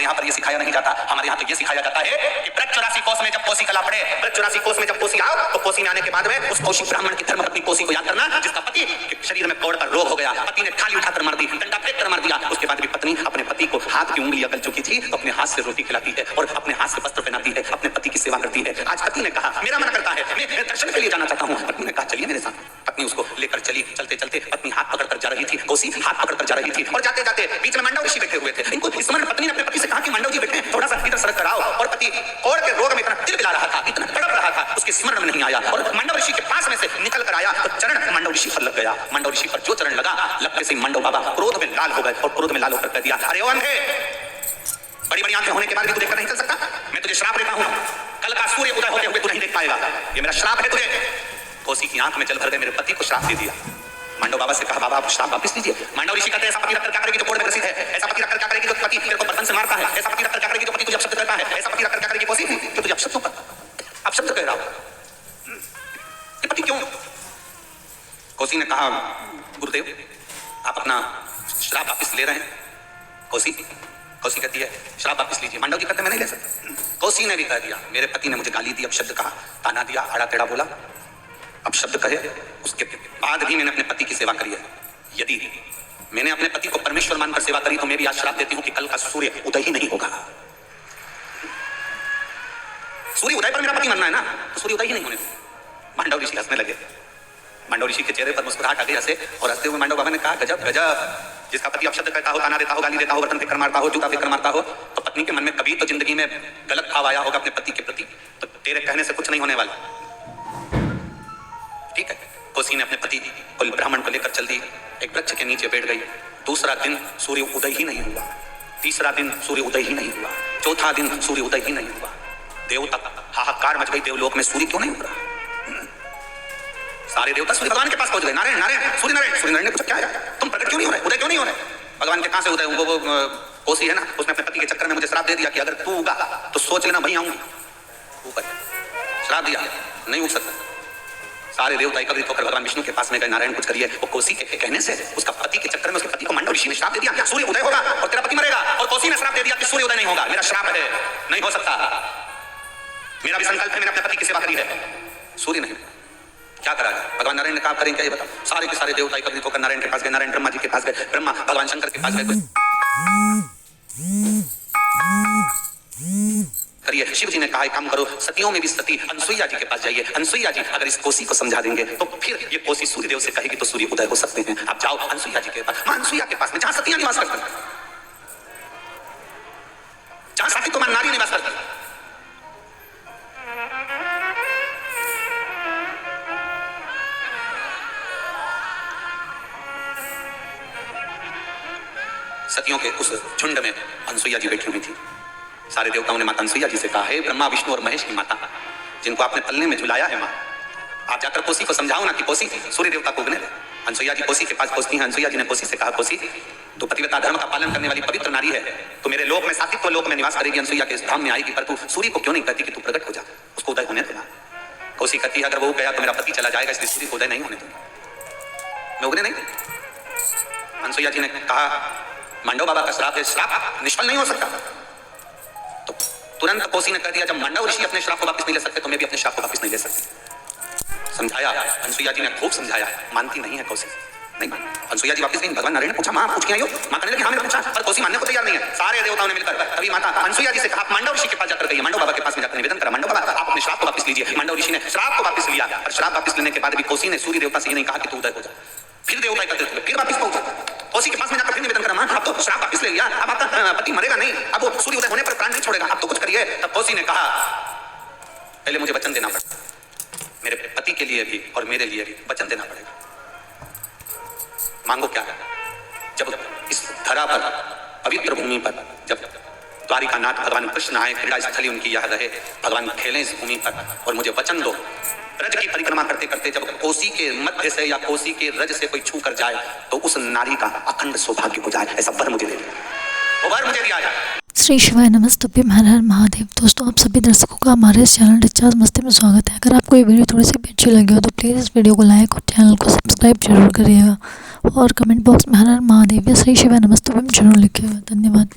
यहाँ पर ये सिखाया नहीं जाता। हमारे यहाँ तो ये सिखाया जाता है कि व्रत 84 कोस में जब कोसी कला पड़े, व्रत 84 कोस में जब कोसी आओ तो कोसी में आने के बाद में उस कौशिक ब्राह्मण की धर्म पत्नी कोसी को याद करना, जिसका पति के शरीर में कौड़ का रोग हो गया, पति ने थाली उठाकर मार दी, डंडा फेंक कर मार दिया। उसके बाद भी पत्नी अपने पति को हाथ की उंगलियां गल चुकी थी तो अपने हाथ से रोटी खिलाती है और अपने हाथ से वस्त्र पहनाती है, अपने पति की सेवा करती है। आज पति ने कहा मेरा मन करता है मैं दर्शन के लिए जाना चाहता हूँ। पत्नी ने कहा चलिए मेरे साथ। पत्नी उसको लेकर चली। चलते चलते पत्नी हाथ पकड़कर जा रही थी, कोसी हाथ पकड़कर जा रही थी और जाते जाते बीच में मंडव ऋषि बैठे हुए थे। इनको इस समय पत्नी ने अपने पति से कहा कि मंडव जी बैठे, थोड़ा सा इधर सड़क पर आओ। और पति कौड़ के रोग में इतना तिलमिला रहा था, इतना तड़प रहा था, उसके स्मरण में नहीं आया और मंडव ऋषि के पास में से निकल कर आया तो चरण मंडव ऋषि पर लग गया। मंडव ऋषि पर जो चरण लगा, लगने से मंडव बाबा क्रोध में लाल हो गए और क्रोध में लाल होकर कह दिया, अरे ओ अंधे, बड़ी बड़ी आंखें होने के बाद भी तू देखकर नहीं चल सकता? मैं तुझे श्राप देता हूं, कल का सूर्य उदय होते हुए तू नहीं देख पाएगा, ये मेरा श्राप है तुझे। कोसी की आंख में जल भर गए, मेरे पति को श्राप दे दिया। मंडव बाबा से कहा बाबा आप श्राप वापस लीजिए। मंडव ऋषि कहते हैं ऐसा पति रखकर क्या करेगी जो कोड़ में ग्रसित है, ऐसा पति रखकर क्या करेगी जो पति तेरे को बर्तन से मारता है, ऐसा पति रखकर क्या करेगी जो पति तुझे अपशब्द करता है, ऐसा पति रखकर क्या करेगी कोसी जो तुझे अपशब्द करता, अपशब्द कह रहा हो, ये पति क्यों? कोसी ने कहा गुरुदेव आप अपना श्राप वापस ले रहे हैं। कोसी कहती है श्राप वापस लीजिए। मंडव जी कहते मैं नहीं ले सकता। कोसी ने भी कह दिया मेरे पति ने मुझे गाली दी, अपशब्द कहा, ताना दिया, आड़ा टेढ़ा बोला, अपशब्द कहे, उसके बाद भी मैंने अपने पति की सेवा करी है। यदि मैंने अपने पति को परमेश्वर मानकर सेवा करी तो मैं भी आज श्राप देती हूं कि कल का सूर्य उदय ही नहीं होगा। सूर्य उदय पर मेरा पति मरना है ना, तो सूर्य उदय ही नहीं होने दो। मंडव ऋषि हंसने लगे। मंडव ऋषि के चेहरे पर मुस्कुराहट आ गई हंसे और हंसते हुए मंडव बाबा ने कहा गजब गजब, जिसका पति अपशब्द कहता हो, ताना देता हो, गाली देता हो, बर्तन फेंकर मारता हो, जूता फेंकर मारता हो, तो पत्नी के मन में कभी तो जिंदगी में गलत भाव आया होगा अपने पति के प्रति, तो तेरे कहने से कुछ नहीं होने वाला। ठीक है। कोसी ने अपने पति को ब्राह्मण को लेकर चल दी, एक वृक्ष के नीचे बैठ गई। दूसरा दिन सूर्य उदय ही नहीं हुआ, तीसरा दिन सूर्य उदय ही नहीं हुआ, चौथा दिन सूर्य उदय ही नहीं हुआ। देवता हाहाकार मच गई, देवलोक में सूर्य क्यों नहीं उग रहा? सारे देवता सूर्य भगवान के पास पहुंच गए। नारायण नारायण सूर्य नारायण ने पूछा क्या है, तुम प्रकट क्यों नहीं हो रहे, उदय क्यों नहीं हो रहे? भगवान के कहां से उदय? वो कोसी है ना, उसने अपने पति के चक्कर में मुझे श्राप दे दिया कि अगर तू उगा तो सोच लेना वहीं आऊंगी। ऊपर श्राप दिया, नहीं उग सकता। सारे देवता एकत्रित होकर भगवान विष्णु के पास में गए, नारायण कुछ करिए। वो कोसी के कहने से उसका पति के चक्कर में उसके पति को मंडव ऋषि ने श्राप दे दिया सूर्य उदय होगा और तेरा पति मरेगा, और कोसी ने श्राप दे दिया कि सूर्य उदय नहीं होगा। मेरा श्राप है, नहीं हो सकता। मेरा भी संकल्प है, मैंने अपने पति की सेवा करी है, सूर्य नहीं। क्या करा जाए? भगवान नारायण ने कहा करें क्या ये बताओ। सारे के सारे देवता एकत्रित होकर नारायण के पास गए, नारायण ब्रह्मा जी के पास गए, ब्रह्मा भगवान शंकर के पास गए, करिए। शिव जी ने कहा काम करो, सतियों में भी सती अनसुईया जी के पास जाइए। अनसुईया जी अगर इस कोसी को समझा देंगे तो फिर ये कोसी सूर्य देव से कहेगी तो सूर्य उदय हो सकते हैं। आप जाओ अनसुईया जी के पास, मां अनसुईया के पास में जहां सतियां निवास करती हैं, जहां सती तो मां नारी निवास करती है। सतियों के उस झुंड में अनसुईया जी बैठी हुई थी। सारे देवताओं ने माता अनसुईया जी से कहा है ब्रह्मा विष्णु और महेश की माता, जिनको आपने पल्ले में झुलाया है मां, आप जाकर कोसी को समझाओ ना कि कोसी सूर्य देवता को उगने दे। अनसुईया जी कोसी के पास पहुंचती हैं। अनसुईया जी ने कोसी से कहा कोसी तू पतिव्रता धर्म का पालन करने वाली पवित्र नारी है, तो मेरे लोक में सात्विक लोक में निवास करेगी, अनसुईया के धाम में आएगी, पर तू सूर्य को क्यों नहीं कहती कि तू प्रकट हो जा, उसको उदय होने देना। कोसी कहती है अगर वो गया तो मेरा पति चला जाएगा, इसलिए सूर्य को उदय नहीं होने दूंगी, मैं उगने नहीं दूंगी। अनसुईया जी ने कहा मंडव बाबा का श्राप है, श्राप निष्फल नहीं हो सकता। तो तुरंत कोसी ने कह दिया जब मंडव ऋषि अपने श्राप को वापस नहीं ले सकते तो मैं भी अपने श्राप को वापस नहीं ले सकती। समझाया, अनसुईया जी ने खूब समझाया, मानती नहीं है कोसी, नहीं मान। अनसुईया जी वापस गई। भगवान नारायण ने पूछा मां पूछ के आई हो? मां कहने लगी हाँ मैंने पूछा, पर कोसी मानने को तैयार नहीं है। सारे देवताओं ने मिलकर तभी माता अनसुईया जी से कहा मंडव ऋषि के पास जाकर गई, मंडव बाबा के पास में जाकर निवेदन करा, मंडव बाबा आप अपने श्राप को वापस लीजिए। मंडव ऋषि ने श्राप को वापस लिया, और श्राप वापस लेने के बाद भी कोसी ने सूर्य देवता से ये नहीं कहा कि तू उदय हो जा। फिर देवता एकत्रित हुए, फिर वापस पहुंचे कोसी के पास में जाकर फिर निवेदन करा मां आप तो श्राप वापस ले लिया, अब आपका पति मरेगा नहीं, अब वो सूर्य उदय होने पर प्राण नहीं छोड़ेगा, आप तो कुछ करिए। तब कोसी ने कहा पहले मुझे वचन देना पड़ेगा, मेरे पति के लिए भी और मेरे लिए भी वचन देना पड़ेगा। मांगो क्या है? जब इस धरा पर पवित्र भूमि पर जब द्वारिकानाथ भगवान कृष्ण आए, क्रीड़ा स्थली उनकी यह रहे, भगवान खेले इस भूमि पर, और मुझे वचन दो ब्रज की परिक्रमा करते करते जब कोसी के मध्य से या कोसी के रज से कोई छू कर जाए तो उस नारी का अखंड सौभाग्य हो जाए, ऐसा वर मुझे दे दो, वो वर मुझे दिया जाए। श्री शिवाय नमस्तुभ्यं, हर हर महादेव। दोस्तों आप सभी दर्शकों का हमारे इस चैनल डिस्चार्ज मस्ती में स्वागत है। अगर आपको ये वीडियो थोड़ी सी भी अच्छी लगी हो तो प्लीज़ इस वीडियो को लाइक और चैनल को सब्सक्राइब जरूर करिएगा, और कमेंट बॉक्स में हर हर महादेव या श्री शिवाय नमस्तुभ्यं जरूर लिखिएगा। धन्यवाद।